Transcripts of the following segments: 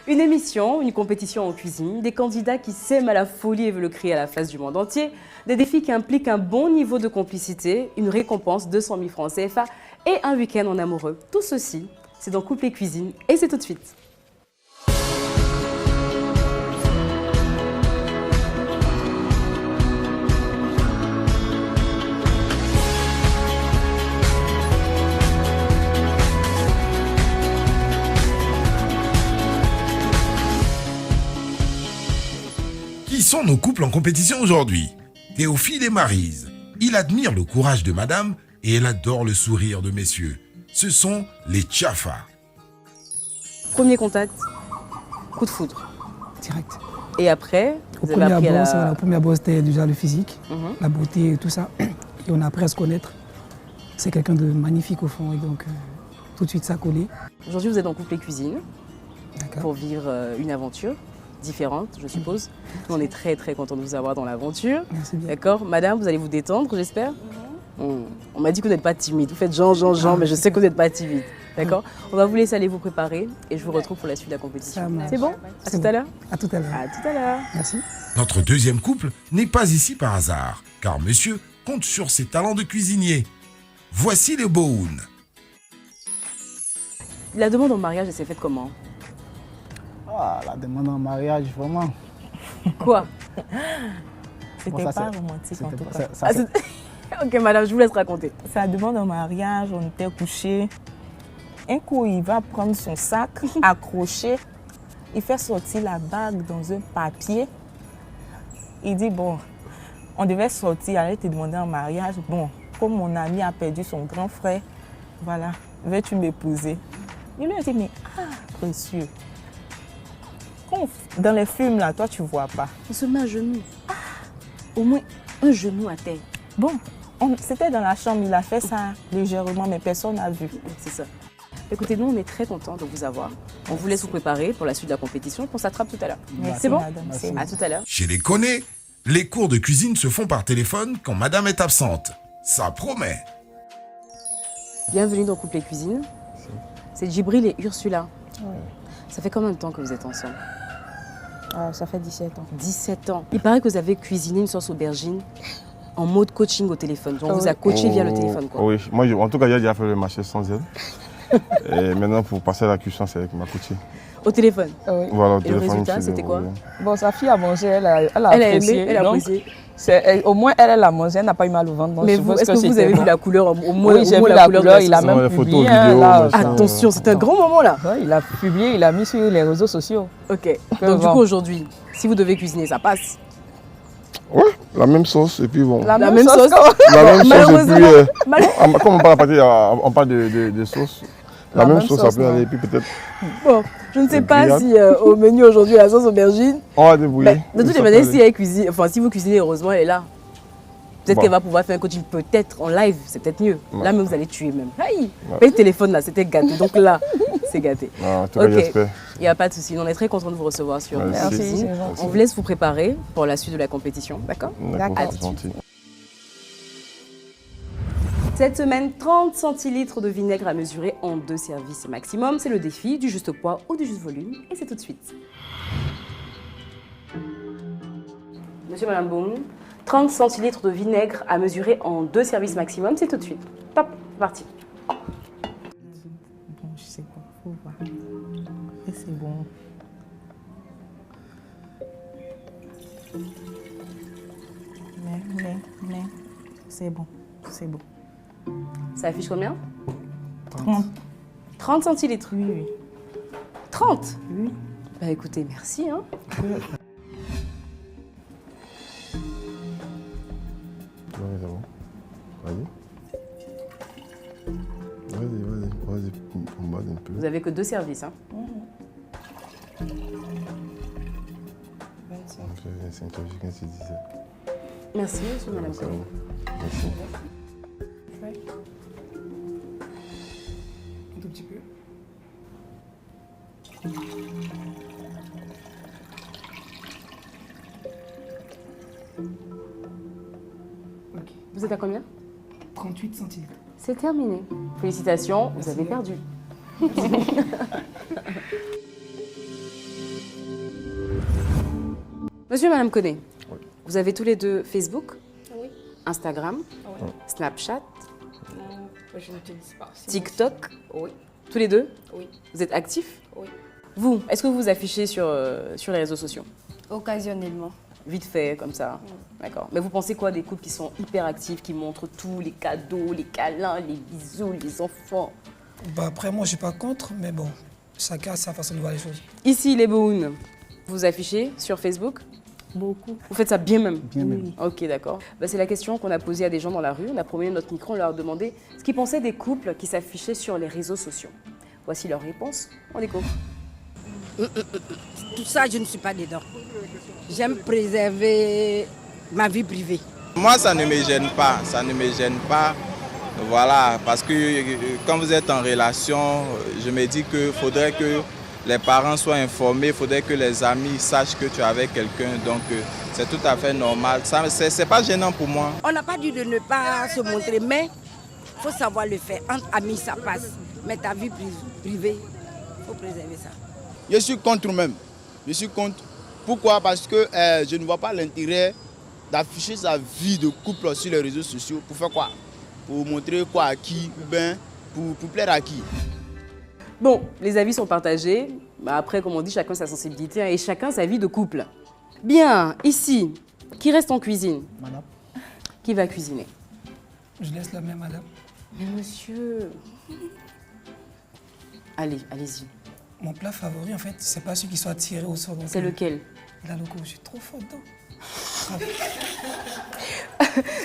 Une émission, une compétition en cuisine, des candidats qui s'aiment à la folie et veulent le crier à la face du monde entier, des défis qui impliquent un bon niveau de complicité, une récompense 200 000 francs CFA et un week-end en amoureux. Tout ceci, c'est dans Couple et Cuisine et c'est tout de suite. Qui sont nos couples en compétition aujourd'hui? Théophile et Maryse. Il admire le courage de madame et elle adore le sourire de messieurs. Ce sont les Tchafa. Premier contact, coup de foudre. Direct. Et après, Au vous avez appris à la... premier abord, c'était déjà le physique, la beauté et tout ça. Et on a appris à se connaître. C'est quelqu'un de magnifique au fond et donc tout de suite ça a collé. Aujourd'hui, vous êtes en couple et cuisine D'accord. pour vivre une aventure différente, je suppose. Nous, on est très très contents de vous avoir dans l'aventure. Merci bien. D'accord. Madame, vous allez vous détendre, j'espère. On m'a dit que vous n'êtes pas timide. Vous faites genre, mais je sais que vous n'êtes pas timide. D'accord. On va vous laisser aller vous préparer et je vous retrouve pour la suite de la compétition. Ça marche. C'est bon? À tout à l'heure. À tout à l'heure. À tout à l'heure. Merci. Notre deuxième couple n'est pas ici par hasard, car monsieur compte sur ses talents de cuisinier. Voici les Bohun. La demande en mariage, elle s'est faite comment? Ah, la demande en mariage, vraiment. Quoi? C'était Bon, ça, pas c'est- romantique en c'était tout pas- cas. ça, Ah, c'est- Ok, madame, je vous laisse raconter. Sa demande en mariage, on était couchés. Un coup, il va prendre son sac, accroché. Il fait sortir la bague dans un papier. Il dit, bon, on devait sortir, aller te demander en mariage. Bon, comme mon ami a perdu son grand frère, voilà, veux-tu m'épouser? Il lui a dit, mais précieux. Dans les films, là, toi, tu vois pas. On se met à genoux. Au moins un genou à terre. Bon, c'était dans la chambre, il a fait ça légèrement, mais personne n'a vu. C'est ça. Écoutez, nous, on est très contents de vous avoir. On vous laisse vous préparer pour la suite de la compétition. On s'attrape tout à l'heure. Merci, C'est bon? madame. Merci. C'est À tout à l'heure. Je les connais. Les cours de cuisine se font par téléphone quand madame est absente. Ça promet. Bienvenue dans Couple et Cuisine. C'est Djibril et Ursula. Ça fait combien de temps que vous êtes ensemble? Ça fait 17 ans. 17 ans. Il paraît que vous avez cuisiné une sauce aubergine en mode coaching au téléphone. Donc, on vous a coaché via le téléphone, quoi. Oui, moi, en tout cas, j'ai déjà fait le marché sans elle. Et maintenant, pour passer à la cuisson, c'est avec ma coachée. Au téléphone. Oui. Voilà, Et le résultat, c'était quoi? Bon, sa fille a mangé, elle a Elle a apprécié. aimé, elle a donc, apprécié. au moins, elle a mangé, elle n'a pas eu mal au ventre. Donc Mais je vous, suppose est-ce que vous c'était avez bon. vu la couleur au moins, Oui, j'ai au moins vu la de couleur, il a sauce? même les photos, publié. vidéos, là, machin. Attention, c'est un grand moment là. Ouais, il a publié, il a mis sur les réseaux sociaux. Ok. Donc, du bon. coup, aujourd'hui, si vous devez cuisiner, ça passe. Ouais, la même sauce, et puis bon. La même sauce. La même sauce, et puis. Malheureusement, Comme on parle, on parle de sauce. La même sauce, ça peut aller, et puis peut-être. Bon, je ne sais Une pas grillade. si au menu aujourd'hui, la sauce aubergine. On va débrouiller. De toutes les Ça peut manières, aller. si elle cuisine, enfin, si vous cuisinez, heureusement, elle est là. Peut-être Bon. qu'elle va pouvoir faire un coaching, peut-être en live, c'est peut-être mieux. Ouais. Là, même vous allez tuer même. Aïe, Ouais. le téléphone là, c'était gâté. Donc là, c'est gâté. Ah, en tout cas, Ok. j'espère. Il n'y a pas de souci. On est très content de vous recevoir sur Merci. Cuisine. c'est gentil. On vous laisse vous préparer pour la suite de la compétition, d'accord? D'accord, À c'est tout de gentil. Cette semaine, 30 centilitres de vinaigre à mesurer en 2 services maximum. C'est le défi du juste poids ou du juste volume. Et c'est tout de suite. Monsieur, madame Boum, 30 centilitres de vinaigre à mesurer en 2 services maximum. C'est tout de suite. Top, c'est parti. Bon, je sais pas, faut voir. Et c'est bon. Mais, c'est bon, c'est bon. Ça affiche combien? 30. 30 centilitres. Oui, oui. 30? Oui. Bah écoutez, merci. Hein. Ouais, c'est bon. Vas-y. Vas-y, bombarde un peu. Vous avez que 2 services. Hein. 25, 15, 17. Merci, monsieur, madame C'est Cohen. bon. Merci. Un tout petit peu. Ok. Vous êtes à combien? 38 centilitres. C'est terminé. Félicitations, vous avez perdu. Monsieur et Madame Koné, Oui. vous avez tous les deux Facebook, Oui. Instagram, Oui. Snapchat, Je n'utilise pas. TikTok, Oui. tous les deux? Oui. Vous êtes actifs? Oui. Vous, est-ce que vous vous affichez sur les réseaux sociaux? Occasionnellement. Vite fait, comme ça. D'accord. Mais vous pensez quoi des couples qui sont hyper actifs, qui montrent tout, les cadeaux, les câlins, les bisous, les enfants? Bah, après, moi, je ne suis pas contre, mais bon, chacun a sa façon de voir les choses. Ici, les Bohounes, vous vous affichez sur Facebook? Beaucoup. Vous faites ça bien même? Bien même. Ok, d'accord. Bah, c'est la question qu'on a posée à des gens dans la rue. On a promené notre micro, on leur a demandé ce qu'ils pensaient des couples qui s'affichaient sur les réseaux sociaux. Voici leur réponse. On découvre. Tout ça, je ne suis pas dedans. J'aime préserver ma vie privée. Moi, ça ne me gêne pas, ça ne me gêne pas. Voilà, parce que quand vous êtes en relation, je me dis qu'il faudrait que les parents soient informés, il faudrait que les amis sachent que tu es avec quelqu'un. Donc, c'est tout à fait normal. Ce n'est pas gênant pour moi. On n'a pas dit de ne pas se montrer, mais il faut savoir le faire. Entre amis, ça passe. Mais ta vie privée, il faut préserver ça. Je suis contre même. Je suis contre. Pourquoi? Parce que je ne vois pas l'intérêt d'afficher sa vie de couple sur les réseaux sociaux. Pour faire quoi? Pour montrer quoi à qui? Ou bien pour plaire à qui? Bon, les avis sont partagés. Bah, après, comme on dit, chacun sa sensibilité, hein, et chacun sa vie de couple. Bien, ici, qui reste en cuisine? Madame. Qui va cuisiner? Je laisse la main, madame. Mais monsieur... Allez, allez-y. Mon plat favori, en fait, c'est pas celui qui soit tiré au sort. C'est lequel? La loco, je suis trop fort dedans.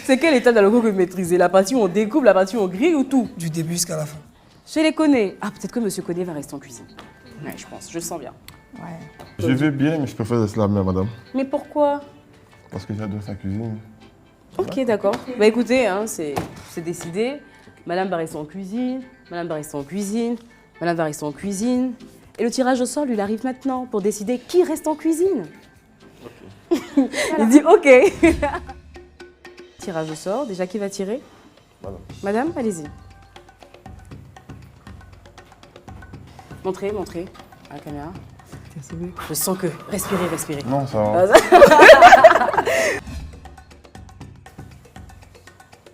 C'est quelle étape de la loco que vous maîtrisez? La partie où on découpe, la partie où on grille ou tout? Du début jusqu'à la fin. Je les connais. Ah, peut-être que monsieur Koné va rester en cuisine. Ouais, je pense, je le sens bien. Ouais. Je vais bien, mais je préfère laisser la main, madame. Mais pourquoi? Parce que j'adore sa cuisine. Ok, d'accord. Bah écoutez, hein, c'est décidé. Madame va rester en cuisine, madame va rester en cuisine, madame va rester en cuisine. Et le tirage au sort, lui, il arrive maintenant pour décider qui reste en cuisine. Il dit ok. Tirage au sort, déjà qui va tirer? Madame. Madame, allez-y. Montrez, montrez à la caméra. Je sens que... Respirez, respirez. Non, ça va.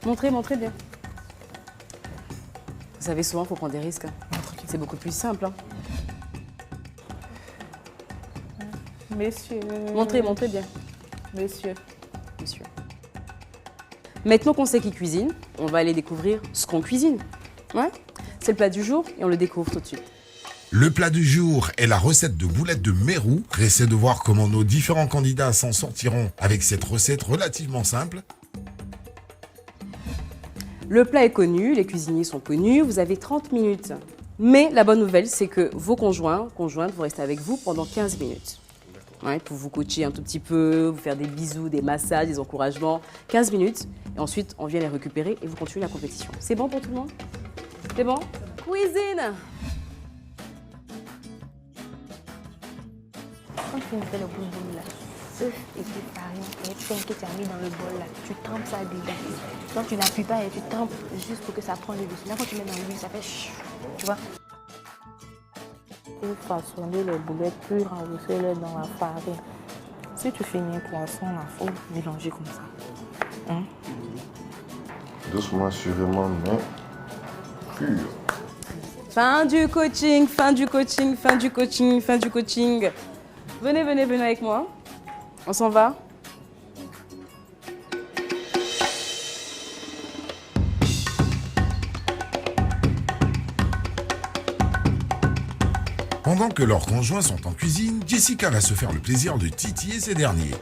Montrez, montrez bien. Vous savez, souvent, il faut prendre des risques. Hein. C'est beaucoup plus simple. Hein. Messieurs. Montrez, montrez bien. Messieurs. Monsieur. Maintenant qu'on sait qui cuisine, on va aller découvrir ce qu'on cuisine. Ouais. C'est le plat du jour et on le découvre tout de suite. Le plat du jour est la recette de boulettes de Mérou. Restez de voir comment nos différents candidats s'en sortiront avec cette recette relativement simple. Le plat est connu, les cuisiniers sont connus, vous avez 30 minutes. Mais la bonne nouvelle, c'est que vos conjointes vont rester avec vous pendant 15 minutes. Ouais, pour vous coacher un tout petit peu, vous faire des bisous, des massages, des encouragements. 15 minutes. Et ensuite, on vient les récupérer et vous continuez la compétition. C'est bon pour tout le monde? C'est bon? Cuisine! Quand tu me fais le boulot là, œuf et puis farine et pain que tu as mis dans le bol là, tu trempes ça dedans. Donc tu n'appuies pas et tu trempes juste pour que ça prenne le dessus. Là quand tu mets dans l'huile, ça fait chut, tu vois. Pour façonner les boulettes, puis renverser-les dans la farine. Si tu finis un poisson, il faut mélanger comme ça. Hein? Doucement, assurément, mais pur. Fin du coaching, fin du coaching, fin du coaching, fin du coaching. Venez, venez, venez avec moi. On s'en va. Pendant que leurs conjoints sont en cuisine, Jessica va se faire le plaisir de titiller ces derniers.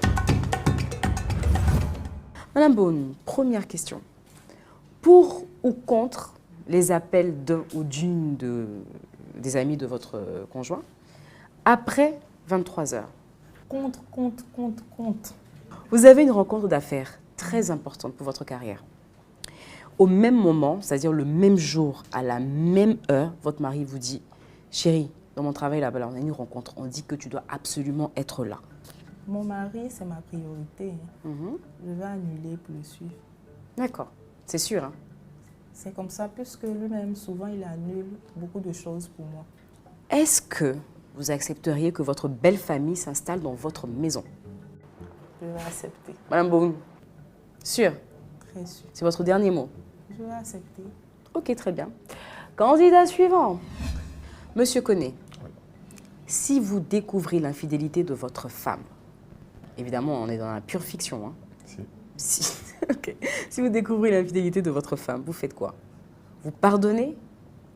Madame Beaune, première question. Pour ou contre les appels d'un ou d'une des amis de votre conjoint après 23 heures? Contre. Vous avez une rencontre d'affaires très importante pour votre carrière. Au même moment, c'est-à-dire le même jour, à la même heure, votre mari vous dit « Chérie, dans mon travail là-bas, on a une rencontre, on dit que tu dois absolument être là. » Mon mari, c'est ma priorité. Je vais annuler pour le suivre. D'accord, c'est sûr. Hein? C'est comme ça, puisque lui-même, souvent, il annule beaucoup de choses pour moi. Est-ce que vous accepteriez que votre belle famille s'installe dans votre maison? Je vais accepter. Madame Boum, sûr? Très sûr. C'est votre dernier mot? Je vais accepter. Ok, très bien. Candidat suivant. Monsieur Koné, si vous découvrez l'infidélité de votre femme, évidemment, on est dans la pure fiction. Hein. Ok. Si vous découvrez l'infidélité de votre femme, vous faites quoi? Vous pardonnez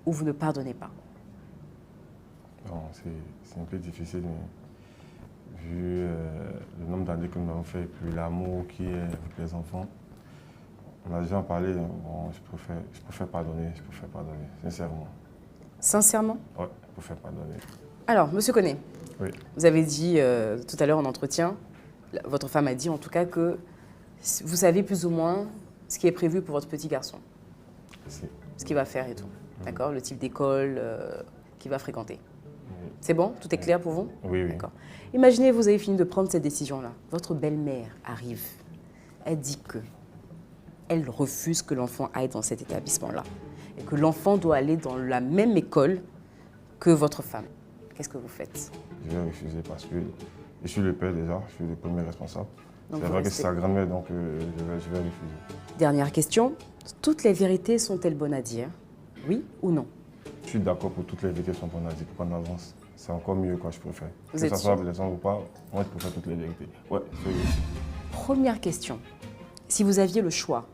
ou vous ne pardonnez pas? Non, c'est un peu difficile, mais vu le nombre d'années que nous avons fait, et puis l'amour qui est avec les enfants, on a déjà parlé, bon, je préfère pardonner, sincèrement. Sincèrement? Oui, je préfère pardonner. Alors, monsieur Koné, oui. Vous avez dit tout à l'heure en entretien, votre femme a dit en tout cas que vous savez plus ou moins ce qui est prévu pour votre petit garçon. Si. Ce qu'il va faire et tout. D'accord? Le type d'école qu'il va fréquenter. Oui. C'est bon? Tout est clair pour vous? Oui, oui. D'accord. Imaginez, vous avez fini de prendre cette décision-là. Votre belle-mère arrive. Elle dit que elle refuse que l'enfant aille dans cet établissement-là. Et que l'enfant doit aller dans la même école que votre femme. Qu'est-ce que vous faites? Je vais refuser parce que je suis le père déjà, je suis le premier responsable. C'est vrai que c'est sa grand-mère, donc je vais refuser. Dernière question. Toutes les vérités sont-elles bonnes à dire? Oui ou non? Je suis d'accord pour toutes les vérités sont bonnes à dire, pour qu'on avance. C'est encore mieux, quoi, je préfère. Vous que êtes ça soit sûr? avec les gens ou pas, moi je préfère toutes les vérités. Ouais, c'est... Première question. Si vous aviez le choix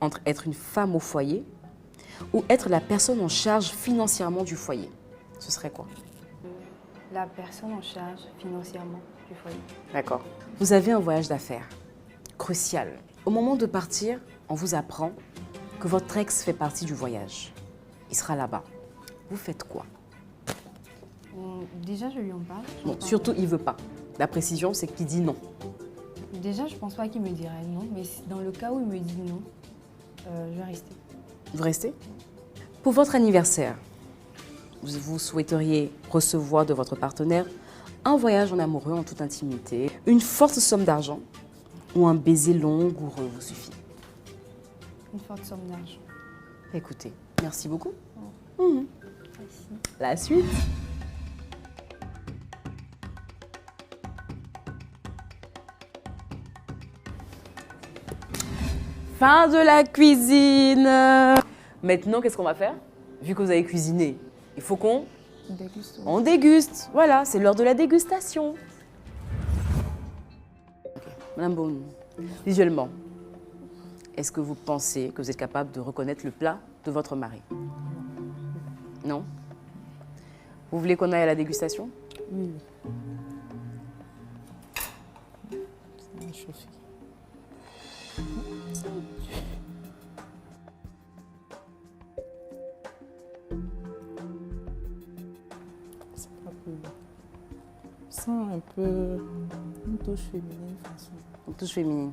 entre être une femme au foyer ou être la personne en charge financièrement du foyer, ce serait quoi? La personne en charge financièrement du foyer. D'accord. Vous avez un voyage d'affaires crucial. Au moment de partir, on vous apprend que votre ex fait partie du voyage. Il sera là-bas. Vous faites quoi? Déjà, je lui en parle. Bon, surtout, il ne veut pas. La précision, c'est qu'il dit non. Déjà, je ne pense pas qu'il me dirait non, mais dans le cas où il me dit non, je vais rester. Vous restez? Pour votre anniversaire, vous souhaiteriez recevoir de votre partenaire un voyage en amoureux en toute intimité, une forte somme d'argent ou un baiser langoureux vous suffit? Une forte somme d'argent. Écoutez, merci beaucoup. Merci. La suite. Fin de la cuisine. Maintenant, qu'est-ce qu'on va faire? Vu que vous avez cuisiné, il faut qu'on Déguste. on déguste. Voilà, c'est l'heure de la dégustation. Okay. Madame Boum, visuellement, est-ce que vous pensez que vous êtes capable de reconnaître le plat de votre mari? Non? Vous voulez qu'on aille à la dégustation? Oui. Ça va chauffer. C'est pas peu. Sent un peu une touche féminine façon. Une touche féminine.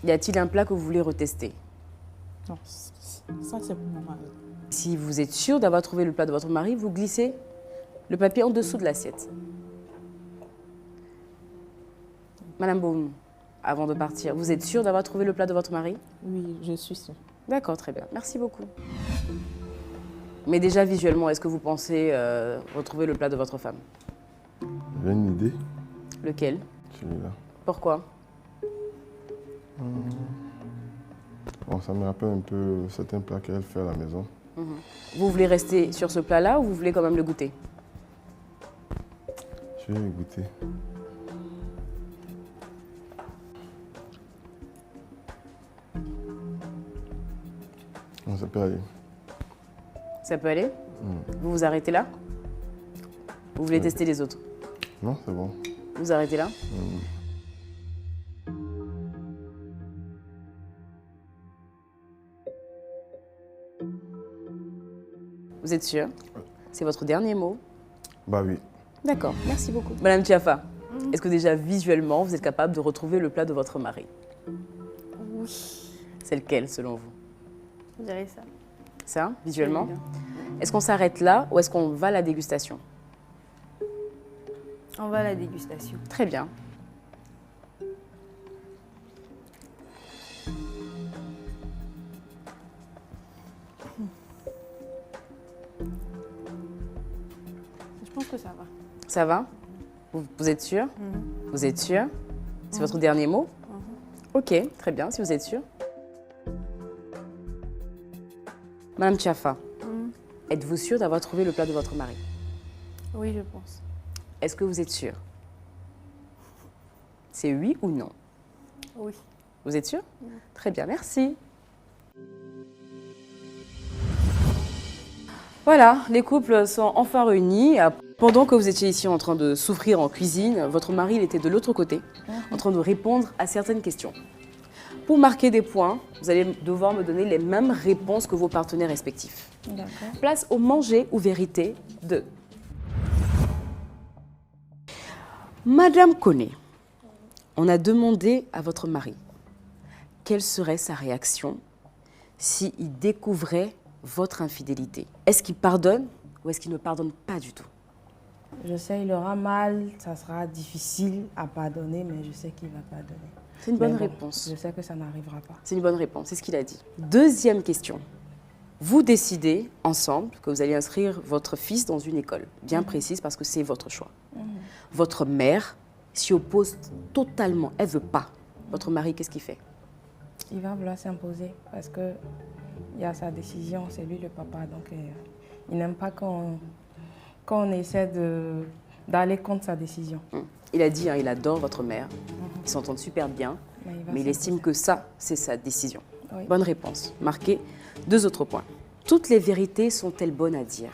Y a-t-il un plat que vous voulez retester? Non, ça c'est pour mon mari. Si vous êtes sûr d'avoir trouvé le plat de votre mari, vous glissez le papier en dessous de l'assiette. Madame Boum, avant de partir, vous êtes sûr d'avoir trouvé le plat de votre mari? Oui, je suis sûre. D'accord, très bien. Merci beaucoup. Mais déjà, visuellement, est-ce que vous pensez retrouver le plat de votre femme? J'ai une idée. Lequel? Celui-là. Pourquoi? Bon, ça me rappelle un peu certains plats qu'elle fait à la maison. Vous voulez rester sur ce plat-là ou vous voulez quand même le goûter? Je vais goûter. Non, ça peut aller. Ça peut aller? Vous vous arrêtez là? Vous voulez tester les autres? Non, c'est bon. Vous arrêtez là? Vous êtes sûr? C'est votre dernier mot? Bah oui. D'accord, merci beaucoup. Madame Tiafa, est-ce que déjà visuellement, vous êtes capable de retrouver le plat de votre mari? Oui. C'est lequel selon vous? Je dirais ça. Ça, visuellement? Est-ce qu'on s'arrête là ou est-ce qu'on va à la dégustation? On va à la dégustation. Très bien. pense que ça va. Ça va? Vous êtes sûr? Vous êtes sûr? C'est votre dernier mot? Ok, très bien, si vous êtes sûr. Madame Tchafa, êtes-vous sûre d'avoir trouvé le plat de votre mari? Oui, je pense. Est-ce que vous êtes sûre? C'est oui ou non? Oui. Vous êtes sûre? Très bien, merci. Voilà, les couples sont enfin réunis. Pendant que vous étiez ici en train de souffrir en cuisine, votre mari il était de l'autre côté, en train de répondre à certaines questions. Pour marquer des points, vous allez devoir me donner les mêmes réponses que vos partenaires respectifs. D'accord. Place au manger ou vérité 2. Madame Koné, on a demandé à votre mari quelle serait sa réaction s'il découvrait votre infidélité. Est-ce qu'il pardonne ou est-ce qu'il ne pardonne pas du tout? Je sais, il aura mal, ça sera difficile à pardonner, mais je sais qu'il va pardonner. C'est une bonne réponse. Je sais que ça n'arrivera pas. C'est une bonne réponse, c'est ce qu'il a dit. Deuxième question. Vous décidez ensemble que vous allez inscrire votre fils dans une école bien précise parce que c'est votre choix. Votre mère s'y oppose totalement, elle ne veut pas. Votre mari, qu'est-ce qu'il fait? Il va vouloir s'imposer parce que il y a sa décision, c'est lui le papa, donc il n'aime pas quand on essaie d'aller contre sa décision. Il a dit, hein, il adore votre mère, ils s'entendent super bien, mais il estime que ça, c'est sa décision. Oui. Bonne réponse. Marquez 2 autres points. Toutes les vérités sont-elles bonnes à dire?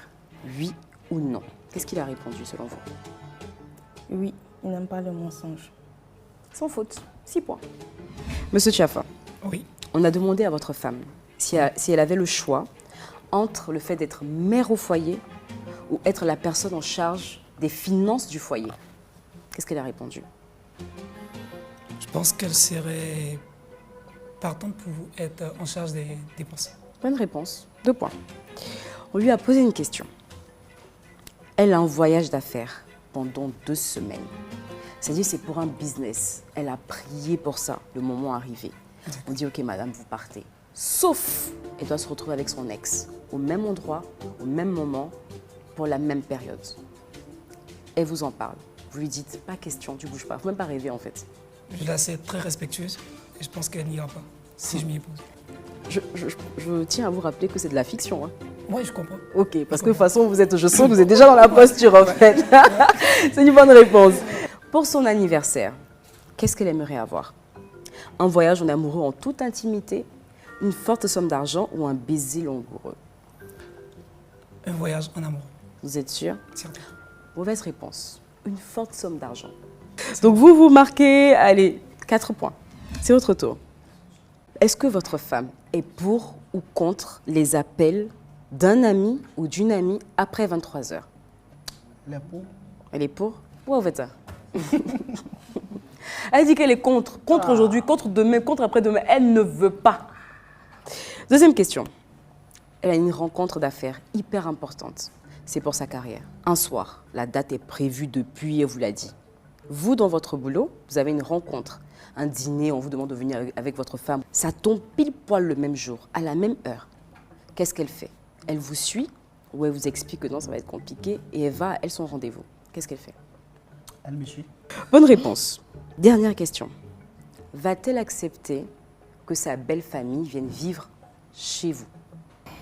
Oui ou non? Qu'est-ce qu'il a répondu selon vous? Oui, il n'aime pas le mensonge. Sans faute, 6 points. Monsieur Tchafa, Oui. on a demandé à votre femme si elle avait le choix entre le fait d'être mère au foyer ou être la personne en charge des finances du foyer. Qu'est-ce qu'elle a répondu? Je pense qu'elle serait partante pour être en charge des dépenses. Bonne réponse, 2 points. On lui a posé une question. Elle a un voyage d'affaires pendant 2 semaines. C'est-à-dire c'est pour un business. Elle a prié pour ça, le moment arrivé. On dit, ok madame, vous partez. Sauf, elle doit se retrouver avec son ex, au même endroit, au même moment, pour la même période. Elle vous en parle. Vous lui dites, pas question, tu bouges pas. Faut même pas rêver en fait. Je la sais très respectueuse et je pense qu'elle n'ira pas si je m'y oppose. Je tiens à vous rappeler que c'est de la fiction. Hein. Oui, je comprends. Ok, parce que de toute façon, je sens que vous êtes déjà dans la posture en fait. C'est une bonne réponse. Pour son anniversaire, qu'est-ce qu'elle aimerait avoir? Un voyage en amoureux en toute intimité, une forte somme d'argent ou un baiser langoureux? Un voyage en amour. Vous êtes sûr? Certain. Mauvaise réponse. Une forte somme d'argent. Donc vous marquez, allez, 4 points. C'est votre tour. Est-ce que votre femme est pour ou contre les appels d'un ami ou d'une amie après 23 heures? Elle est pour. Elle est pour? Où vous faites ça? Elle dit qu'elle est contre. Contre aujourd'hui, contre demain, contre après-demain. Elle ne veut pas. Deuxième question. Elle a une rencontre d'affaires hyper importante. C'est pour sa carrière. Un soir, la date est prévue depuis, elle vous l'a dit. Vous, dans votre boulot, vous avez une rencontre, un dîner, on vous demande de venir avec votre femme. Ça tombe pile poil le même jour, à la même heure. Qu'est-ce qu'elle fait? Elle vous suit ou elle vous explique que non, ça va être compliqué et elle va à son rendez-vous. Qu'est-ce qu'elle fait? Elle me suit. Bonne réponse. Dernière question. Va-t-elle accepter que sa belle famille vienne vivre chez vous?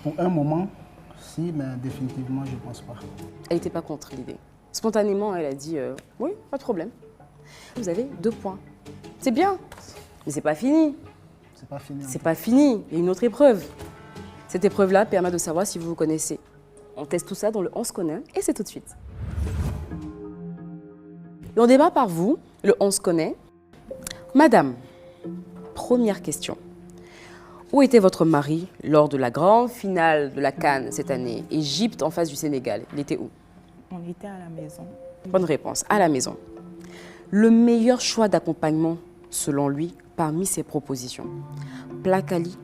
Pour un moment, si, mais définitivement, je ne pense pas. Elle n'était pas contre l'idée. Spontanément, elle a dit oui, pas de problème. Vous avez 2 points. C'est bien, mais c'est pas fini. C'est pas fini. C'est pas fini. Il y a une autre épreuve. Cette épreuve-là permet de savoir si vous vous connaissez. On teste tout ça dans le On se connaît et c'est tout de suite. Et on démarre par vous, le On se connaît. Madame, première question. Où était votre mari lors de la grande finale de la CAN cette année? Égypte en face du Sénégal. Il était où? On était à la maison. Bonne réponse, à la maison. Le meilleur choix d'accompagnement, selon lui, parmi ses propositions. Plakali,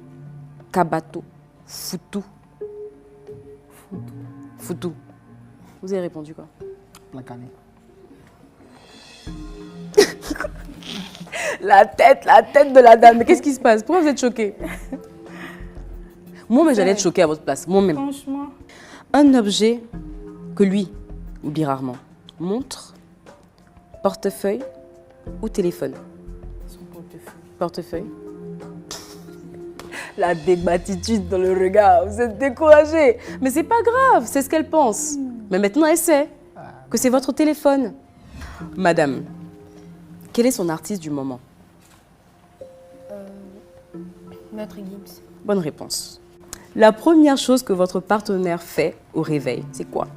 Kabato, Foutou. Foutou. Vous avez répondu quoi? Plakali. La tête de la dame. Mais qu'est-ce qui se passe? Pourquoi vous êtes choquée? Moi, mais j'allais être choquée à votre place. Moi-même. Franchement. Un objet que lui, oublie rarement. Montre, portefeuille ou téléphone? Son portefeuille. Portefeuille. La débattitude dans le regard, vous êtes découragé. Mais c'est pas grave, c'est ce qu'elle pense. Mais maintenant, elle sait que c'est votre téléphone. Madame, quel est son artiste du moment? Maître Gims. Bonne réponse. La première chose que votre partenaire fait au réveil, c'est quoi?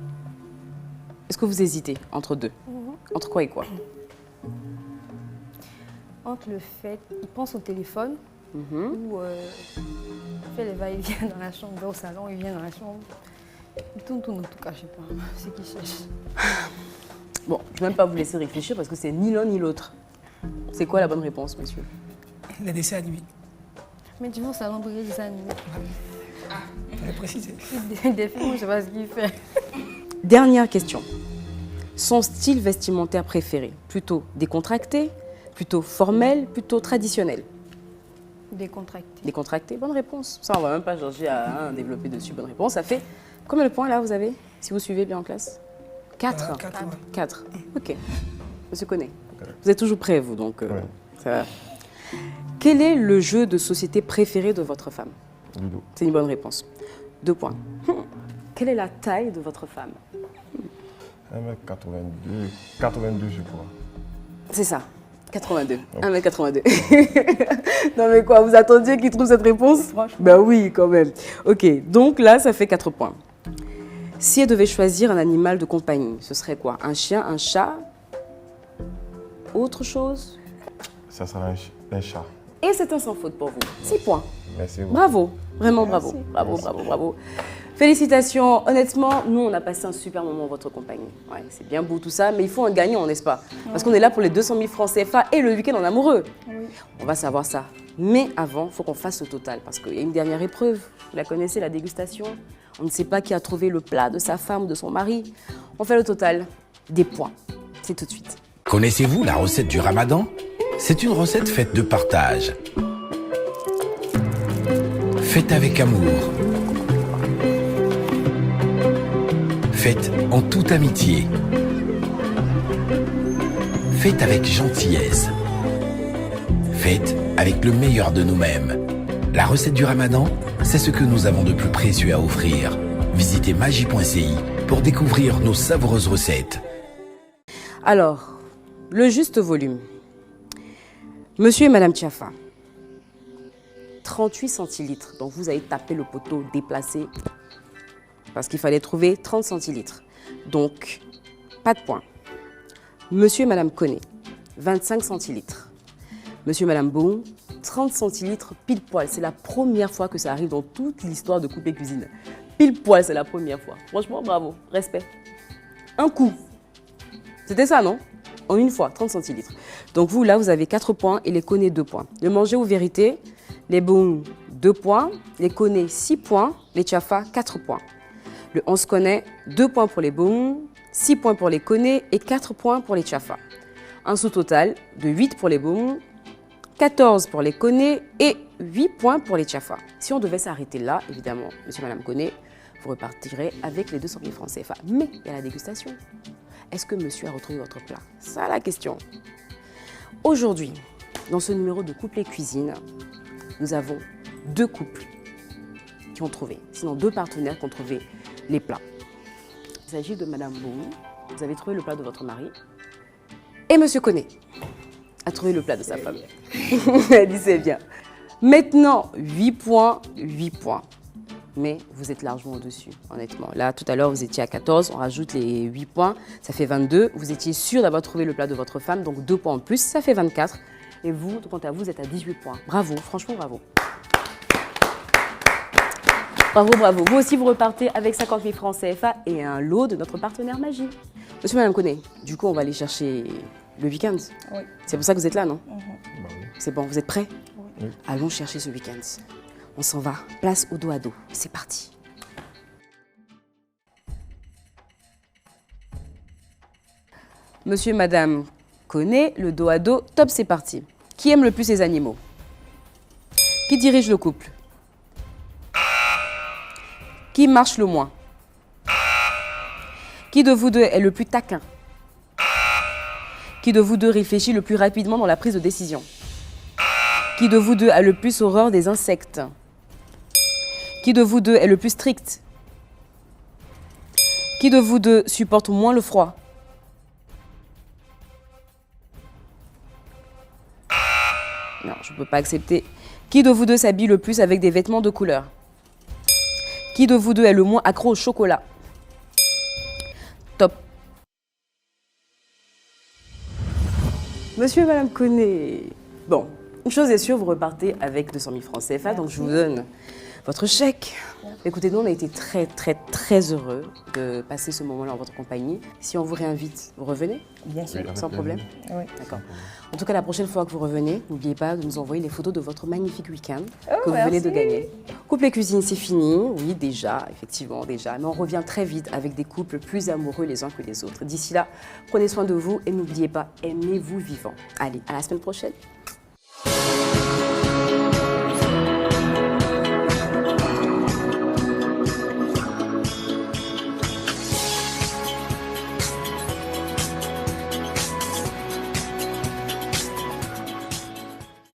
Est-ce que vous hésitez entre deux? Entre quoi et quoi? Entre le fait, il pense au téléphone ou il fait les va-et-vient dans la chambre, il va au salon, il vient dans la chambre. Il tourne en tout cas, je sais pas. C'est qu'il cherche. Bon, je ne vais même pas vous laisser réfléchir parce que c'est ni l'un ni l'autre. C'est quoi la bonne réponse, monsieur? Les dessins animés. Mais tu vas au salon pour les dessins animés. Je vais préciser. Des films, je sais pas ce qu'il fait. Dernière question. Son style vestimentaire préféré? Plutôt décontracté, plutôt formel, plutôt traditionnel? Décontracté. Décontracté, bonne réponse. Ça, on va même pas chercher à développer dessus. Bonne réponse. Ça fait combien de points là vous avez, si vous suivez bien en classe? 4. 4. Ok. Monsieur Koné, vous êtes toujours prêt, vous, donc ça va. Quel est le jeu de société préféré de votre femme? Ludo. C'est une bonne réponse. 2 points. Quelle est la taille de votre femme? 1m82, 82 je crois. C'est ça, 82. 1m82. Non mais quoi, vous attendiez qu'il trouve cette réponse? Ben oui, quand même. Ok, donc là, ça fait 4 points. Si elle devait choisir un animal de compagnie, ce serait quoi? Un chien, un chat? Autre chose? Ça sera un chat. Et c'est un sans faute pour vous. 6 points. Merci beaucoup. Bravo, vraiment bravo. Bravo, bravo, bravo. Félicitations. Honnêtement, nous, on a passé un super moment en votre compagnie. Ouais, c'est bien beau tout ça, mais il faut un gagnant, n'est-ce pas? Parce qu'on est là pour les 200 000 francs CFA et le week-end en amoureux. Oui. On va savoir ça. Mais avant, il faut qu'on fasse le total parce qu'il y a une dernière épreuve. Vous la connaissez, la dégustation. On ne sait pas qui a trouvé le plat de sa femme ou de son mari. On fait le total des points. C'est tout de suite. Connaissez-vous la recette du Ramadan? C'est une recette faite de partage. Faite avec amour. Faite en toute amitié. Faite avec gentillesse. Faite avec le meilleur de nous-mêmes. La recette du Ramadan, c'est ce que nous avons de plus précieux à offrir. Visitez magie.ci pour découvrir nos savoureuses recettes. Alors, le juste volume. Monsieur et Madame Tchafa, 38 centilitres. Donc vous avez tapé le poteau, déplacé, parce qu'il fallait trouver 30 centilitres. Donc, pas de point. Monsieur et Madame Koné, 25 centilitres. Monsieur et Madame Boum, 30 centilitres pile poil. C'est la première fois que ça arrive dans toute l'histoire de Coupe et Cuisine. Pile poil, c'est la première fois. Franchement, bravo, respect. Un coup. C'était ça, non? En une fois, 30 centilitres. Donc vous, là, vous avez 4 points et les Koné 2 points. Le manger ou vérité, les Boum 2 points, les Koné 6 points, les Tchafa 4 points. Le 11 Koné, 2 points pour les Boum, 6 points pour les Koné et 4 points pour les Tchafa. Un sous-total de 8 pour les Boum, 14 pour les Koné et 8 points pour les Tchafa. Si on devait s'arrêter là, évidemment, monsieur et madame Koné, vous repartirez avec les 200 000 francs CFA. Mais il y a la dégustation. Est-ce que monsieur a retrouvé votre plat? Ça, la question. Aujourd'hui, dans ce numéro de Couple et Cuisine, nous avons 2 couples qui ont trouvé, sinon 2 partenaires qui ont trouvé les plats. Il s'agit de madame Boum, vous avez trouvé le plat de votre mari, et monsieur Koné a trouvé le plat de sa femme. Elle dit c'est bien. Maintenant, 8 points, 8 points. Mais vous êtes largement au-dessus, honnêtement. Là, tout à l'heure, vous étiez à 14, on rajoute les 8 points, ça fait 22. Vous étiez sûr d'avoir trouvé le plat de votre femme, donc 2 points en plus, ça fait 24. Et vous, quant à vous, vous êtes à 18 points. Bravo, franchement, bravo. Bravo, bravo. Vous aussi, vous repartez avec 50 000 francs CFA et un lot de notre partenaire Magie. Monsieur et madame Koné, du coup, on va aller chercher le week-end. Oui. C'est pour ça que vous êtes là, non? Bah oui. C'est bon, vous êtes prêts? Oui. Allons chercher ce week-end. On s'en va. Place au dos à dos. C'est parti. Monsieur et madame Koné, le dos à dos, top, c'est parti. Qui aime le plus les animaux? Qui dirige le couple? Qui marche le moins? Qui de vous deux est le plus taquin? Qui de vous deux réfléchit le plus rapidement dans la prise de décision? Qui de vous deux a le plus horreur des insectes? Qui de vous deux est le plus strict? Qui de vous deux supporte moins le froid? Non, je ne peux pas accepter. Qui de vous deux s'habille le plus avec des vêtements de couleur? Qui de vous deux est le moins accro au chocolat? Top. Monsieur et Madame Koné, bon, une chose est sûre, vous repartez avec 200 000 francs CFA, donc je vous donne votre chèque. Écoutez, nous, on a été très heureux de passer ce moment-là en votre compagnie. Si on vous réinvite, vous revenez? Bien sûr. Oui, sans problème? Oui. D'accord. En tout cas, la prochaine fois que vous revenez, n'oubliez pas de nous envoyer les photos de votre magnifique week-end que vous venez de gagner. Couple et cuisine, c'est fini. Oui, déjà, effectivement, déjà. Mais on revient très vite avec des couples plus amoureux les uns que les autres. D'ici là, prenez soin de vous et n'oubliez pas, aimez-vous vivant. Allez, à la semaine prochaine.